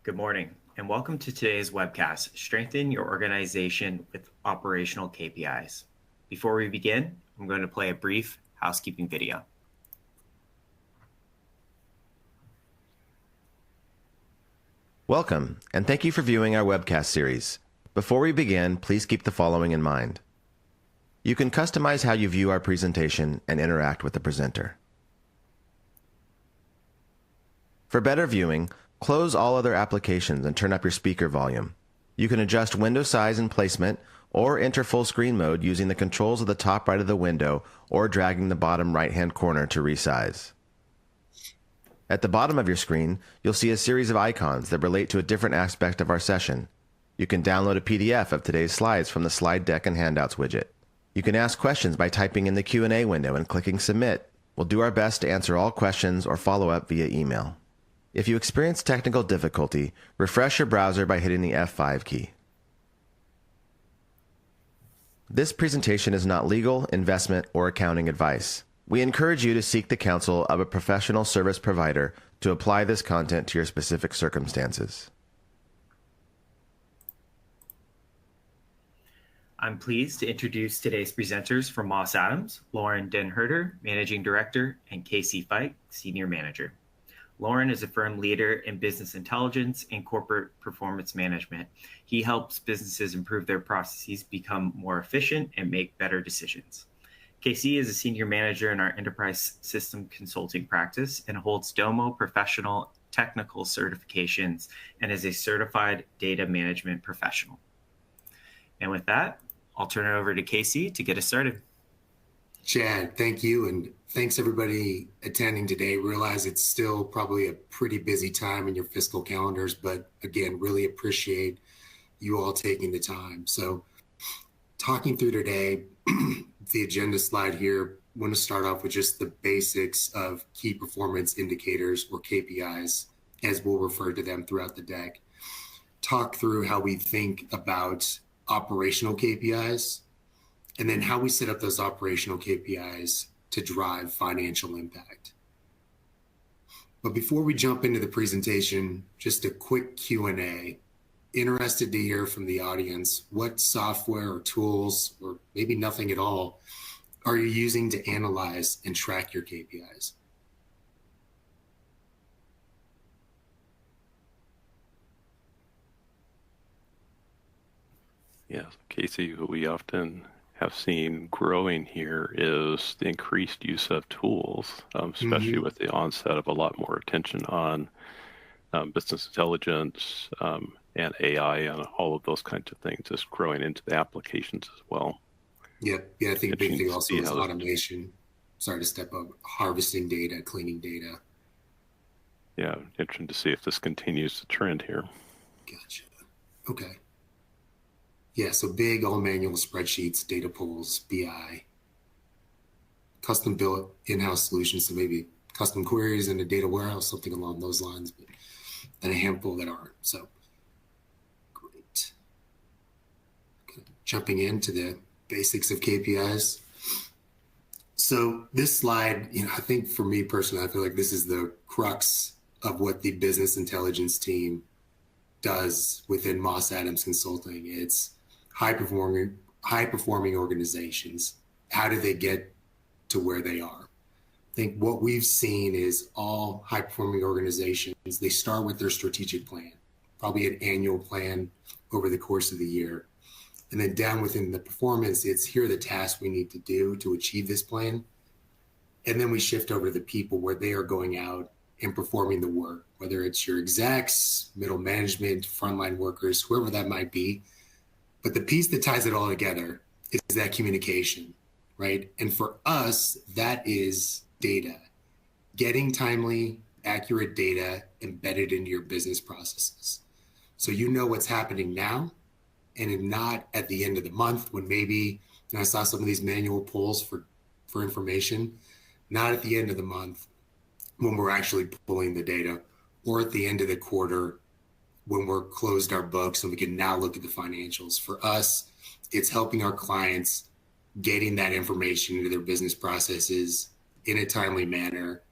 Good morning, and welcome to today's webcast, Strengthen Your Organization with Operational KPIs. Before we begin, I'm going to play a brief housekeeping video. Welcome, and thank you for viewing our webcast series. Before we begin, please keep the following in mind. You can customize how you view our presentation and interact with the presenter. For better viewing, close all other applications and turn up your speaker volume. You can adjust window size and placement or enter full screen mode using the controls at the top right of the window or dragging the bottom right-hand corner to resize. At the bottom of your screen, you'll see a series of icons that relate to a different aspect of our session. You can download a PDF of today's slides from the Slide Deck and Handouts widget. You can ask questions by typing in the Q&A window and clicking Submit. We'll do our best to answer all questions or follow up via email. If you experience technical difficulty, refresh your browser by hitting the F5 key. This presentation is not legal, investment, or accounting advice. We encourage you to seek the counsel of a professional service provider to apply this content to your specific circumstances. I'm pleased to introduce today's presenters from Moss Adams, Loren Denherter, Managing Director, and Casey Fike, Senior Manager. Loren is a firm leader in business intelligence and corporate performance management. He helps businesses improve their processes, become more efficient, and make better decisions. Casey is a senior manager in our enterprise system consulting practice and holds Domo professional technical certifications and is a certified data management professional. And with that, I'll turn it over to Casey to get us started. Chad, thank you. And thanks everybody attending today. Realize it's still probably a pretty busy time in your fiscal calendars, but again, really appreciate you all taking the time. So talking through today, the agenda slide here, I want to start off with just the basics of key performance indicators or KPIs, as we'll refer to them throughout the deck. Talk through how we think about operational KPIs, and then how we set up those operational KPIs to drive financial impact. But before we jump into the presentation, just a quick Q&A. Interested to hear from the audience, what software or tools, or maybe nothing at all, are you using to analyze and track your KPIs? Yes, Casey, who we often have seen growing here is the increased use of tools, especially with the onset of a lot more attention on business intelligence and AI and all of those kinds of things just growing into the applications as well. Yeah, I think a big thing also is automation. Sorry to step up, harvesting data, cleaning data. Yeah, interesting to see if this continues to trend here. Gotcha. Okay. Yeah, so big all manual spreadsheets, data pools, BI, custom built in-house solutions, so maybe custom queries in a data warehouse, something along those lines, but and a handful that aren't. So great. Jumping into the basics of KPIs. So this slide, I think for me personally, I feel like this is the crux of what the business intelligence team does within Moss Adams Consulting. It's high-performing organizations. How do they get to where they are? I think what we've seen is all high-performing organizations, they start with their strategic plan, probably an annual plan over the course of the year. And then down within the performance, it's here are the tasks we need to do to achieve this plan. And then we shift over to the people where they are going out and performing the work, whether it's your execs, middle management, frontline workers, whoever that might be. But the piece that ties it all together is that communication, right? And for us, that is data, getting timely, accurate data embedded into your business processes. So you know what's happening now and not at the end of the month when maybe, and I saw some of these manual polls for information, not at the end of the month when we're actually pulling the data, or at the end of the quarter when we're closed our books and we can now look at the financials. For us, it's helping our clients getting that information into their business processes in a timely manner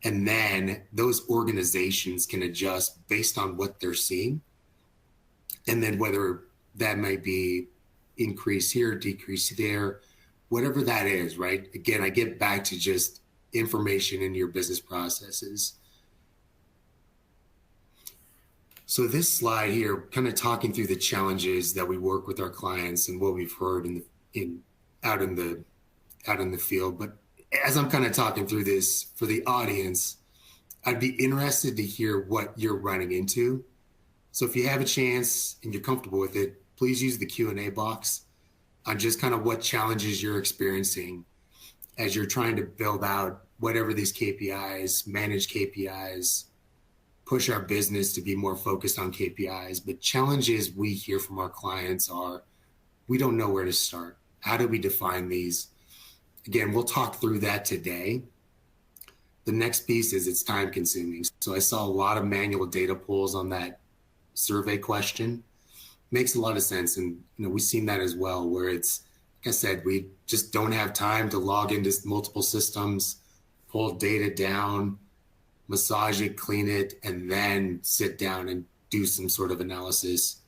And then those organizations can adjust based on what they're seeing. And then whether that might be increase here, decrease there, whatever that is, right? Again, I get back to just information in your business processes. So this slide here, kind of talking through the challenges that we work with our clients and what we've heard out in the field. But as I'm kind of talking through this for the audience, I'd be interested to hear what you're running into. So if you have a chance and you're comfortable with it, please use the Q&A box on just kind of what challenges you're experiencing as you're trying to build out whatever these KPIs, manage KPIs, push our business to be more focused on KPIs. But challenges we hear from our clients are, we don't know where to start. How do we define these? Again, we'll talk through that today. The next piece is it's time consuming. So I saw a lot of manual data pulls on that survey question. Makes a lot of sense. And we've seen that as well, where it's, like I said, we just don't have time to log into multiple systems, pull data down, massage it, clean it, and then sit down and do some sort of analysis.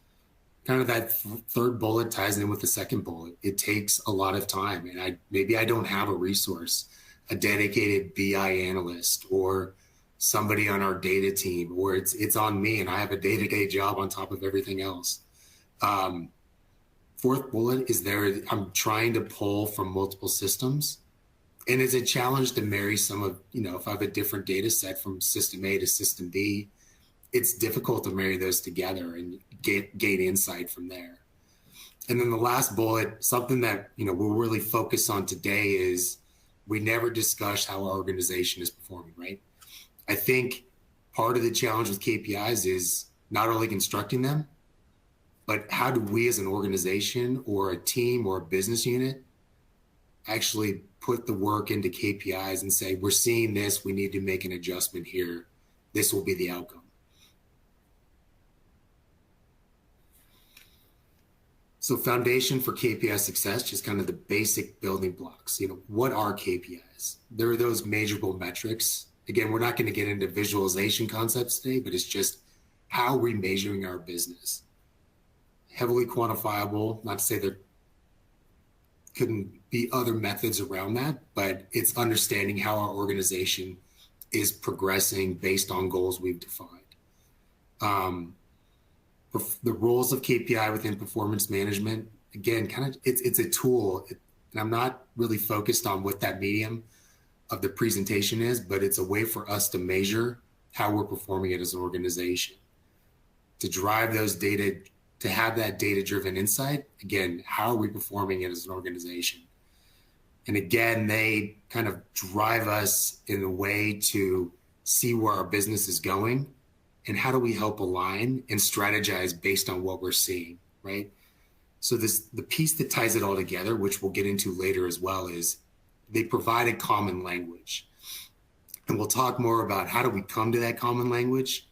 Kind of that third bullet ties in with the second bullet. It takes a lot of time, and maybe I don't have a resource, a dedicated BI analyst or somebody on our data team, or it's on me and I have a day-to-day job on top of everything else. Fourth bullet is I'm trying to pull from multiple systems. And it's a challenge to marry some of, if I have a different data set from system A to system B, it's difficult to marry those together and gain insight from there. And then the last bullet, something that, we'll really focus on today is we never discuss how our organization is performing, right? I think part of the challenge with KPIs is not only constructing them, but how do we as an organization or a team or a business unit actually put the work into KPIs and say, we're seeing this, we need to make an adjustment here. This will be the outcome. So foundation for KPI success, just kind of the basic building blocks. What are KPIs? There are those measurable metrics. Again, we're not going to get into visualization concepts today, but it's just how are we measuring our business? Heavily quantifiable, not to say there couldn't be other methods around that, but it's understanding how our organization is progressing based on goals we've defined. The roles of KPI within performance management, again, it's a tool, and I'm not really focused on what that medium of the presentation is, but it's a way for us to measure how we're performing it as an organization, to drive those data, to have that data-driven insight. Again, how are we performing it as an organization? And again, they kind of drive us in a way to see where our business is going and how do we help align and strategize based on what we're seeing, right? So the piece that ties it all together, which we'll get into later as well, is they provide a common language. And we'll talk more about how do we come to that common language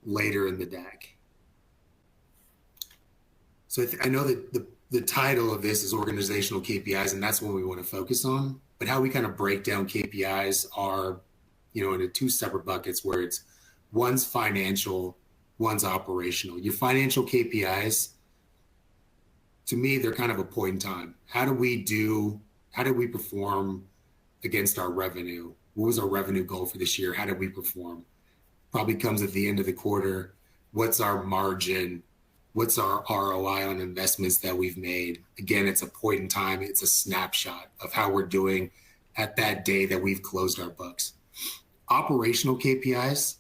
later in the deck. So I know that the title of this is organizational KPIs, and that's what we want to focus on. But how we kind of break down KPIs are, into two separate buckets where it's one's financial, one's operational. Your financial KPIs, to me, they're kind of a point in time. How do we perform against our revenue? What was our revenue goal for this year? How did we perform? Probably comes at the end of the quarter. What's our margin? What's our ROI on investments that we've made? Again, it's a point in time. It's a snapshot of how we're doing at that day that we've closed our books. Operational KPIs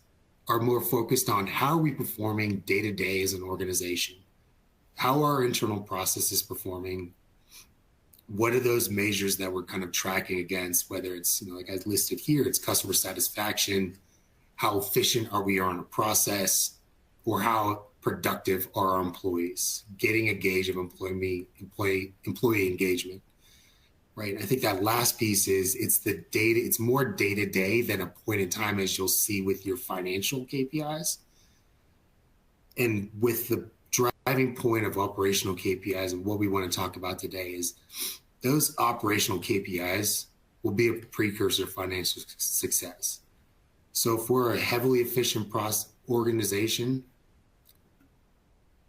are more focused on how are we performing day to day as an organization? How are our internal processes performing? What are those measures that we're kind of tracking against, whether it's, like I listed here, it's customer satisfaction, how efficient are we on a process, or how productive are our employees, getting a gauge of employee engagement, right? I think that last piece is it's the data, it's more day to day than a point in time, as you'll see with your financial KPIs. And with the driving point of operational KPIs and what we want to talk about today is those operational KPIs will be a precursor to financial success. So if we're a heavily efficient organization,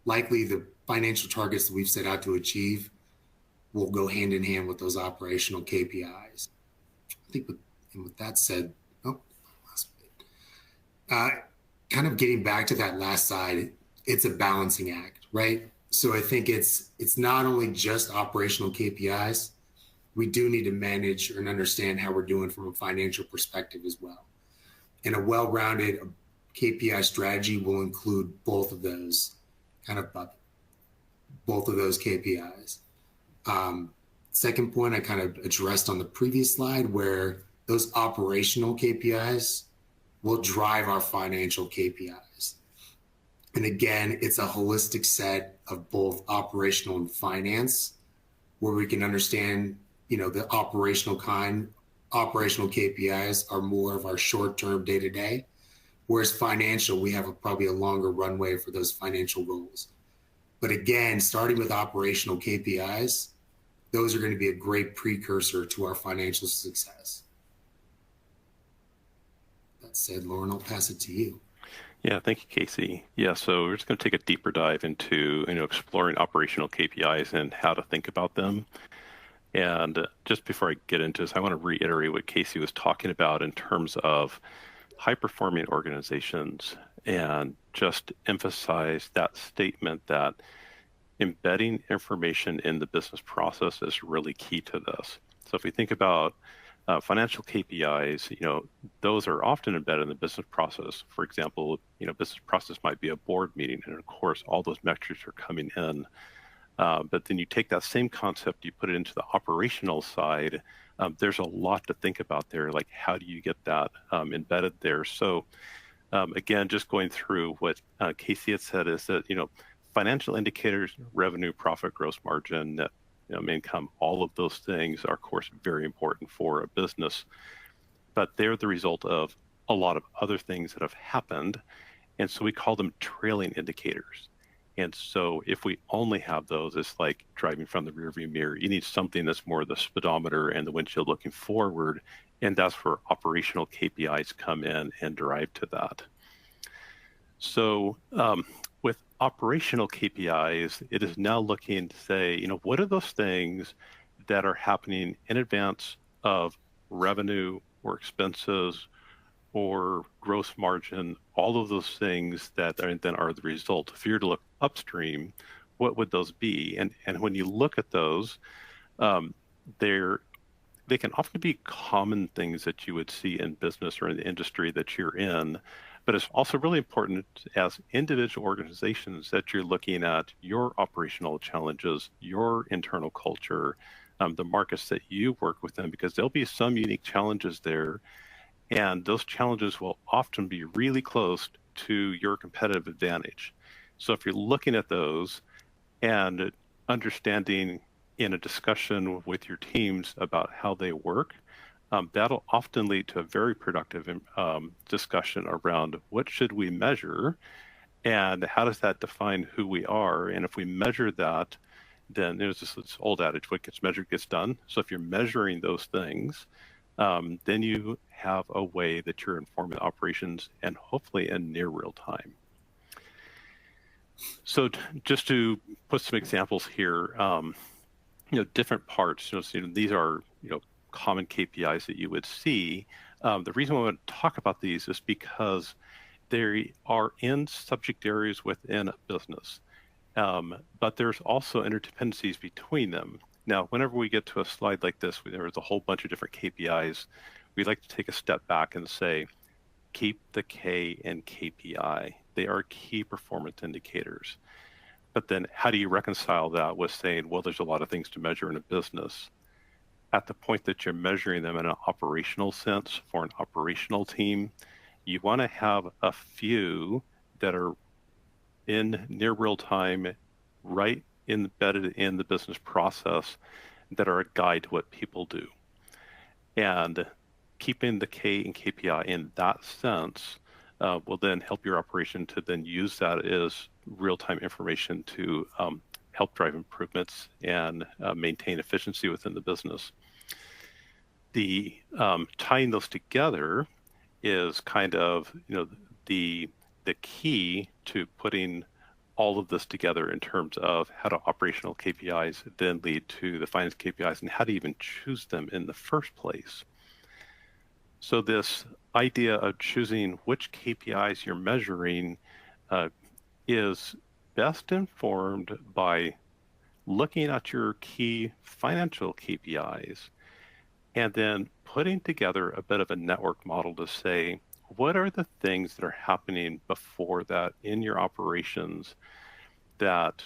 likely the financial targets that we've set out to achieve will go hand in hand with those operational KPIs. I think with that said, kind of getting back to that last side, it's a balancing act, right? So I think it's not only just operational KPIs. We do need to manage and understand how we're doing from a financial perspective as well. And a well-rounded KPI strategy will include both of those KPIs. Second point I kind of addressed on the previous slide, where those operational KPIs will drive our financial KPIs. And again, it's a holistic set of both operational and finance, where we can understand, the operational KPIs are more of our short-term day-to-day, whereas financial, we have probably a longer runway for those financial goals. But again, starting with operational KPIs, those are going to be a great precursor to our financial success. That said, Loren, I'll pass it to you. Yeah, thank you, Casey. Yeah, so we're just going to take a deeper dive into exploring operational KPIs and how to think about them. And just before I get into this, I want to reiterate what Casey was talking about in terms of high-performing organizations, and just emphasize that statement that embedding information in the business process is really key to this. So if we think about financial KPIs, those are often embedded in the business process. For example, business process might be a board meeting, and of course, all those metrics are coming in. But then you take that same concept, you put it into the operational side. There's a lot to think about there, like how do you get that embedded there? So again, just going through what Casey had said is that, financial indicators, revenue, profit, gross margin, net income, all of those things are, of course, very important for a business, but they're the result of a lot of other things that have happened. And so we call them trailing indicators. And so if we only have those, it's like driving from the rearview mirror. You need something that's more the speedometer and the windshield looking forward. And that's where operational KPIs come in and drive to that. So with operational KPIs, it is now looking to say, what are those things that are happening in advance of revenue or expenses or gross margin, all of those things that then are the result. If you were to look upstream, what would those be? And when you look at those, they can often be common things that you would see in business or in the industry that you're in. But it's also really important as individual organizations that you're looking at your operational challenges, your internal culture, the markets that you work within, because there'll be some unique challenges there. And those challenges will often be really close to your competitive advantage. So if you're looking at those and understanding in a discussion with your teams about how they work, that'll often lead to a very productive discussion around what should we measure and how does that define who we are. And if we measure that, then there's this old adage, what gets measured gets done. So if you're measuring those things, then you have a way that you're informing operations and hopefully in near real time. So just to put some examples here, different parts, these are, common KPIs that you would see. The reason I want to talk about these is because they are in subject areas within a business, but there's also interdependencies between them. Now, whenever we get to a slide like this, there's a whole bunch of different KPIs. We like to take a step back and say, keep the K in KPI. They are key performance indicators. But then how do you reconcile that with saying, well, there's a lot of things to measure in a business? At the point that you're measuring them in an operational sense for an operational team, you want to have a few that are in near real time, right embedded in the business process, that are a guide to what people do. And keeping the K and KPI in that sense will then help your operation to then use that as real-time information to help drive improvements and maintain efficiency within the business. The tying those together is kind of, the key to putting all of this together in terms of how do operational KPIs then lead to the finance KPIs and how to even choose them in the first place. So this idea of choosing which KPIs you're measuring is best informed by looking at your key financial KPIs and then putting together a bit of a network model to say, what are the things that are happening before that in your operations that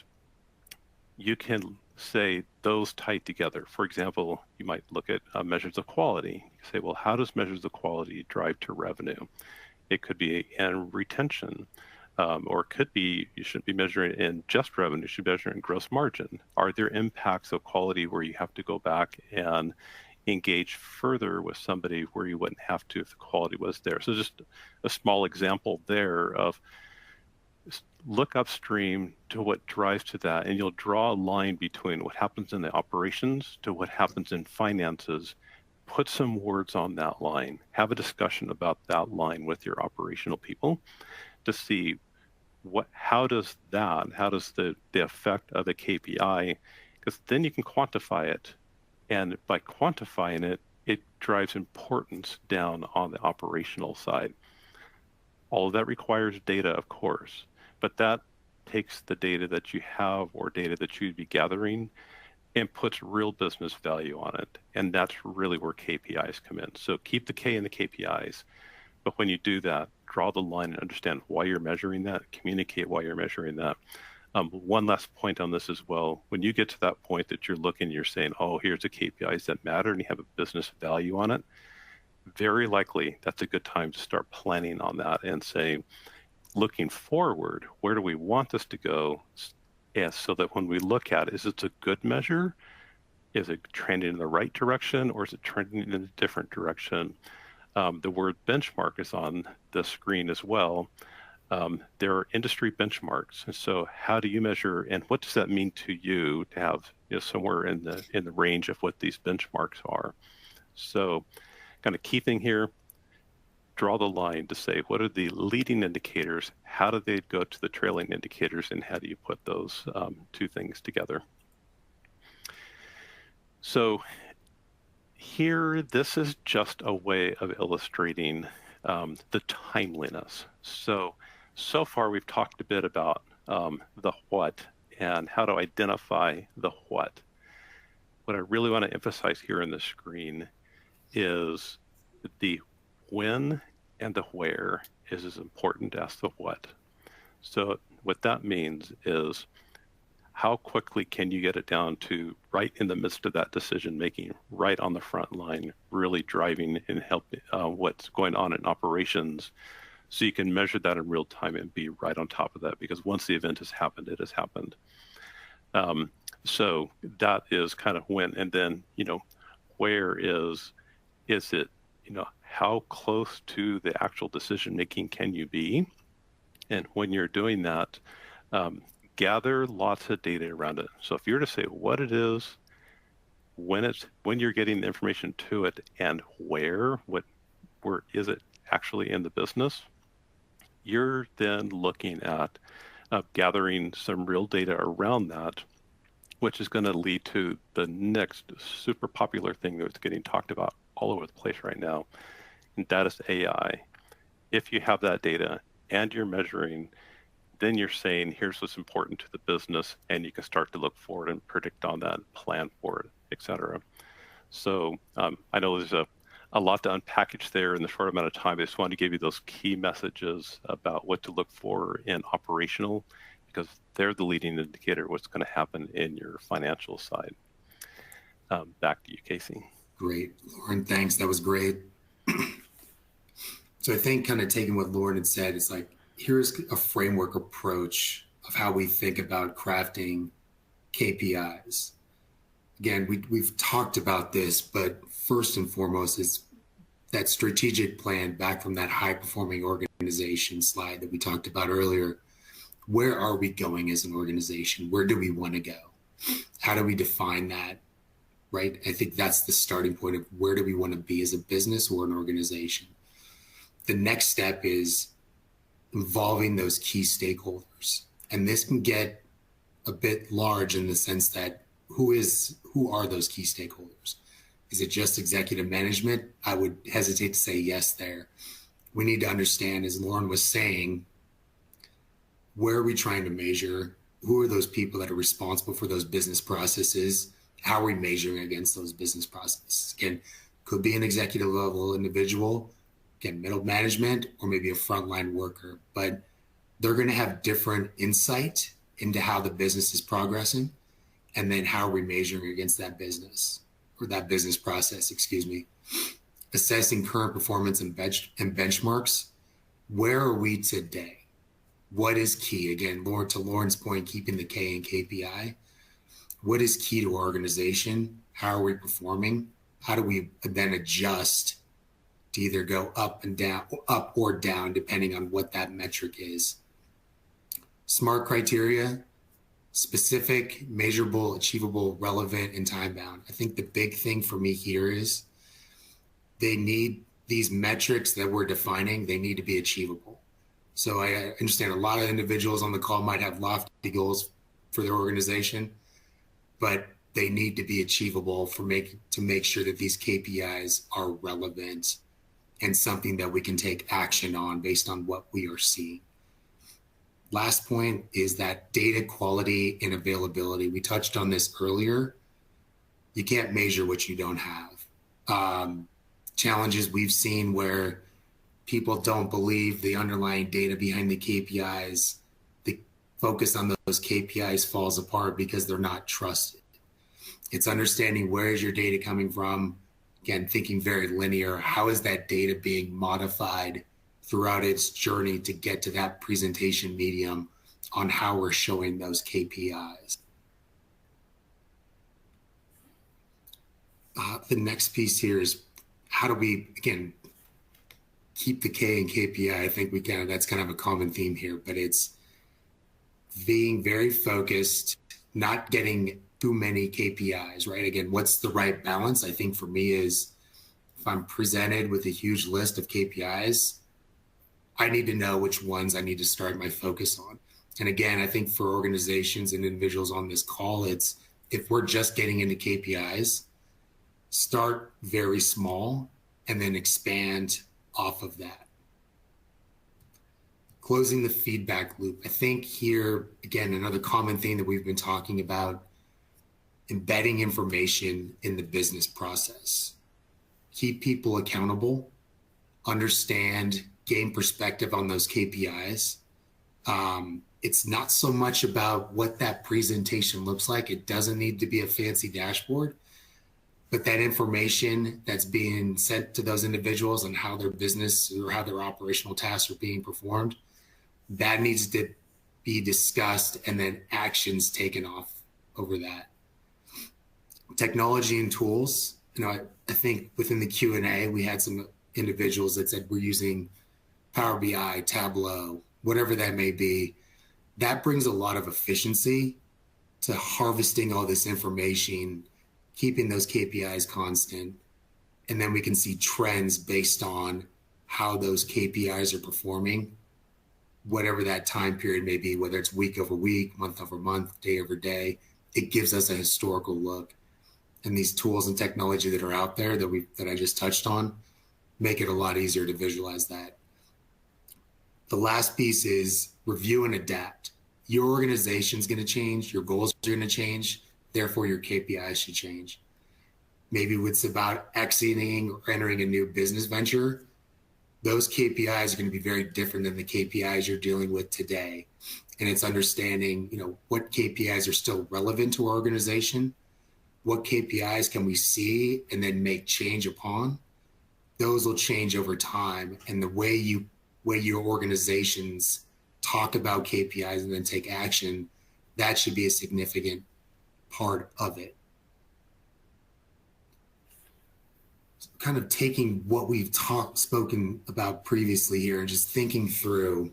you can say those tied together? For example, you might look at measures of quality. You say, well, how does measures of quality drive to revenue? It could be in retention, or it could be you shouldn't be measuring in just revenue, you should be measuring gross margin. Are there impacts of quality where you have to go back and engage further with somebody where you wouldn't have to if the quality was there? So just a small example there of look upstream to what drives to that, and you'll draw a line between what happens in the operations to what happens in finances. Put some words on that line, have a discussion about that line with your operational people to see how does the effect of a KPI, because then you can quantify it. And by quantifying it, it drives importance down on the operational side. All of that requires data, of course, but that takes the data that you have or data that you'd be gathering and puts real business value on it. And that's really where KPIs come in. So keep the K in the KPIs, but when you do that, draw the line and understand why you're measuring that, communicate why you're measuring that. One last point on this as well. When you get to that point that you're looking, you're saying, oh, here's the KPIs that matter, and you have a business value on it, very likely that's a good time to start planning on that and say, looking forward, where do we want this to go? And so that when we look at it, is it a good measure? Is it trending in the right direction, or is it trending in a different direction? The word benchmark is on the screen as well. There are industry benchmarks, and so how do you measure, and what does that mean to you to have somewhere in the range of what these benchmarks are? So, kind of key thing here: draw the line to say what are the leading indicators, how do they go to the trailing indicators, and how do you put those two things together? So here, this is just a way of illustrating the timeliness. So far we've talked a bit about the what and how to identify the what. What I really want to emphasize here in the screen is the when and the where is as important as the what. So what that means is how quickly can you get it down to right in the midst of that decision making, right on the front line, really driving and helping what's going on in operations, so you can measure that in real time and be right on top of that, because once the event has happened, it has happened. So that is kind of when, and then, where is it, how close to the actual decision making can you be? And when you're doing that, gather lots of data around it. So if you're to say what it is, when you're getting the information to it, and where is it actually in the business, you're then looking at gathering some real data around that, which is going to lead to the next super popular thing that's getting talked about all over the place right now, and that is AI. If you have that data and you're measuring, then you're saying, here's what's important to the business, and you can start to look forward and predict on that, plan for it, et cetera. So I know there's a lot to unpackage there in the short amount of time. I just wanted to give you those key messages about what to look for in operational, because they're the leading indicator of what's going to happen in your financial side. Back to you, Casey. Great, Loren, thanks. That was great. So I think kind of taking what Loren had said, it's like, here's a framework approach of how we think about crafting KPIs. Again, we've talked about this, but first and foremost is that strategic plan back from that high-performing organization slide that we talked about earlier. Where are we going as an organization? Where do we want to go? How do we define that, right? I think that's the starting point of where do we want to be as a business or an organization. The next step is involving those key stakeholders. And this can get a bit large in the sense that who are those key stakeholders? Is it just executive management? I would hesitate to say yes there. We need to understand, as Loren was saying, where are we trying to measure? Who are those people that are responsible for those business processes? How are we measuring against those business processes? Again, could be an executive level individual, again, middle management, or maybe a frontline worker, but they're going to have different insight into how the business is progressing, and then how are we measuring against that business, or that business process, excuse me. Assessing current performance and benchmarks. Where are we today? What is key? Again, to Loren's point, keeping the K in KPI. What is key to our organization? How are we performing? How do we then adjust to either go up or down, depending on what that metric is? SMART criteria: specific, measurable, achievable, relevant, and time bound. I think the big thing for me here is they need these metrics that we're defining, they need to be achievable. So I understand a lot of individuals on the call might have lofty goals for their organization, but they need to be achievable to make sure that these KPIs are relevant and something that we can take action on based on what we are seeing. Last point is that data quality and availability. We touched on this earlier. You can't measure what you don't have. Challenges we've seen where people don't believe the underlying data behind the KPIs. The focus on those KPIs falls apart because they're not trusted. It's understanding, where is your data coming from? Again, thinking very linear. How is that data being modified throughout its journey to get to that presentation medium on how we're showing those KPIs? The next piece here is, how do we, again, keep the K in KPI? I think that's kind of a common theme here, but it's being very focused, not getting too many KPIs, right? Again, what's the right balance? I think for me is, if I'm presented with a huge list of KPIs, I need to know which ones I need to start my focus on. And again, I think for organizations and individuals on this call, it's, if we're just getting into KPIs, start very small and then expand off of that. Closing the feedback loop. I think here, again, another common thing that we've been talking about, embedding information in the business process. Keep people accountable, understand, gain perspective on those KPIs. It's not so much about what that presentation looks like. It doesn't need to be a fancy dashboard, but that information that's being sent to those individuals on how their business or how their operational tasks are being performed, that needs to be discussed and then actions taken off over that. Technology and tools. I think within the Q&A, we had some individuals that said we're using Power BI, Tableau, whatever that may be. That brings a lot of efficiency to harvesting all this information, keeping those KPIs constant, and then we can see trends based on how those KPIs are performing, whatever that time period may be, whether it's week over week, month over month, day over day. It gives us a historical look. And these tools and technology that are out there that I just touched on make it a lot easier to visualize that. The last piece is review and adapt. Your organization's going to change, your goals are going to change, therefore your KPIs should change. Maybe it's about exiting or entering a new business venture. Those KPIs are going to be very different than the KPIs you're dealing with today. And it's understanding, what KPIs are still relevant to our organization. What KPIs can we see and then make change upon? Those will change over time. And the way your organizations talk about KPIs and then take action, that should be a significant part of it. Kind of taking what we've spoken about previously here and just thinking through,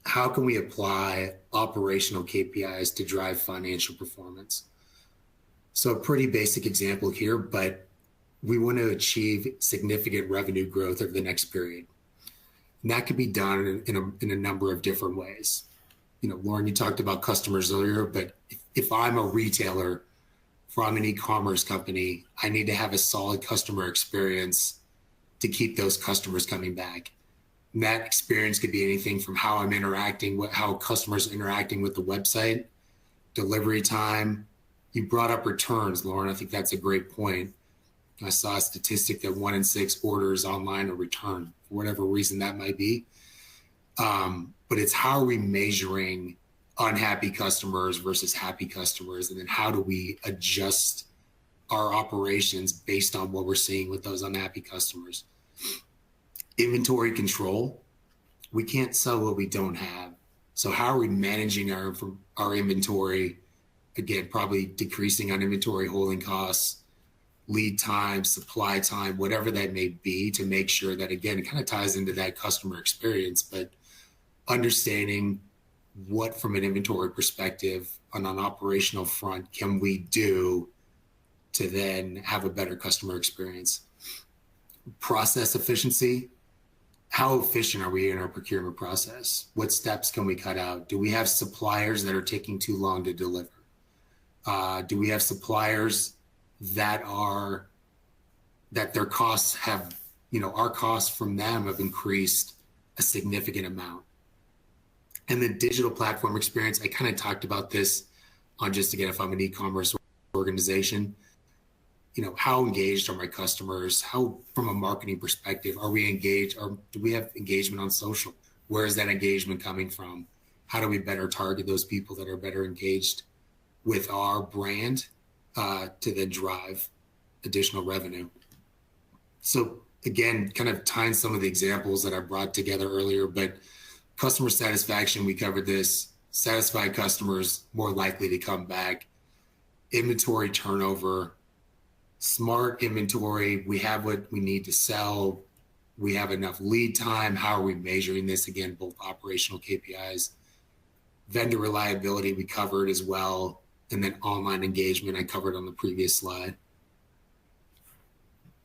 how can we apply operational KPIs to drive financial performance? So a pretty basic example here, but we want to achieve significant revenue growth over the next period. And that could be done in a number of different ways. Loren, you talked about customers earlier, but if I'm a retailer, if I'm an e-commerce company, I need to have a solid customer experience to keep those customers coming back. And that experience could be anything from how I'm interacting, how customers are interacting with the website, delivery time. You brought up returns, Loren. I think that's a great point. I saw a statistic that 1 in 6 orders online are returned for whatever reason that might be. But it's how are we measuring unhappy customers versus happy customers? And then how do we adjust our operations based on what we're seeing with those unhappy customers? Inventory control. We can't sell what we don't have. So how are we managing our inventory? Again, probably decreasing on inventory holding costs, lead time, supply time, whatever that may be, to make sure that, again, it kind of ties into that customer experience, but understanding what, from an inventory perspective, on an operational front, can we do to then have a better customer experience? Process efficiency. How efficient are we in our procurement process? What steps can we cut out? Do we have suppliers that are taking too long to deliver? Do we have suppliers that their costs have, our costs from them have increased a significant amount? And the digital platform experience, I kind of talked about this on just, again, if I'm an e-commerce organization, how engaged are my customers? How, from a marketing perspective, are we engaged? Or do we have engagement on social? Where is that engagement coming from? How do we better target those people that are better engaged with our brand to then drive additional revenue? So again, kind of tying some of the examples that I brought together earlier, but customer satisfaction, we covered this. Satisfied customers more likely to come back. Inventory turnover, smart inventory. We have what we need to sell. We have enough lead time. How are we measuring this? Again, both operational KPIs. Vendor reliability, we covered as well. And then online engagement, I covered on the previous slide.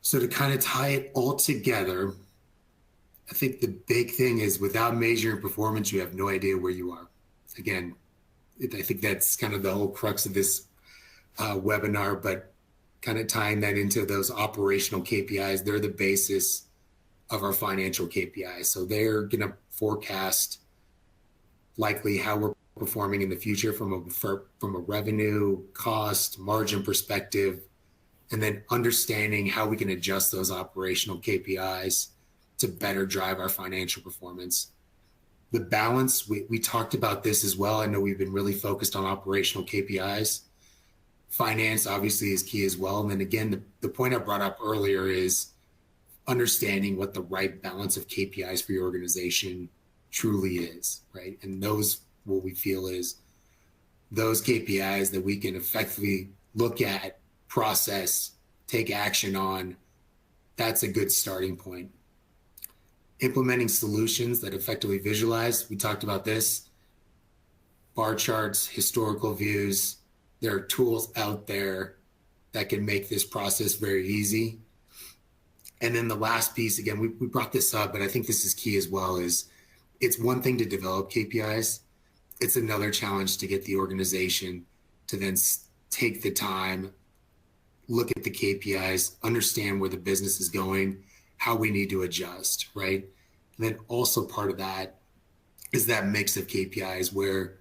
So to kind of tie it all together, I think the big thing is, without measuring performance, you have no idea where you are. Again, I think that's kind of the whole crux of this webinar, but kind of tying that into those operational KPIs, they're the basis of our financial KPIs. So they're going to forecast likely how we're performing in the future from a revenue, cost, margin perspective, and then understanding how we can adjust those operational KPIs to better drive our financial performance. The balance, we talked about this as well. I know we've been really focused on operational KPIs. Finance obviously is key as well. And then again, the point I brought up earlier is understanding what the right balance of KPIs for your organization truly is, right? And those, what we feel is those KPIs that we can effectively look at, process, take action on. That's a good starting point. Implementing solutions that effectively visualize. We talked about this. Bar charts, historical views. There are tools out there that can make this process very easy. And then the last piece, again, we brought this up, but I think this is key as well, is it's one thing to develop KPIs. It's another challenge to get the organization to then take the time, look at the KPIs, understand where the business is going, how we need to adjust, right? And then also part of that is that mix of KPIs where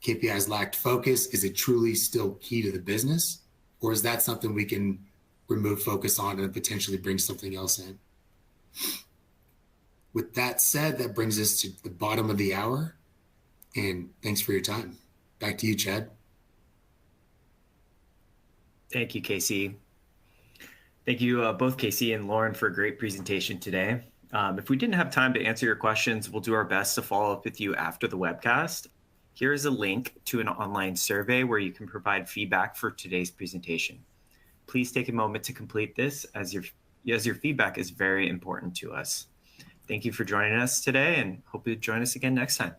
KPIs lacked focus. Is it truly still key to the business? Or is that something we can remove focus on and potentially bring something else in? With that said, that brings us to the bottom of the hour. And thanks for your time. Back to you, Chad. Thank you, Casey. Thank you both, Casey and Loren, for a great presentation today. If we didn't have time to answer your questions, we'll do our best to follow up with you after the webcast. Here is a link to an online survey where you can provide feedback for today's presentation. Please take a moment to complete this, as your feedback is very important to us. Thank you for joining us today, and hope you join us again next time.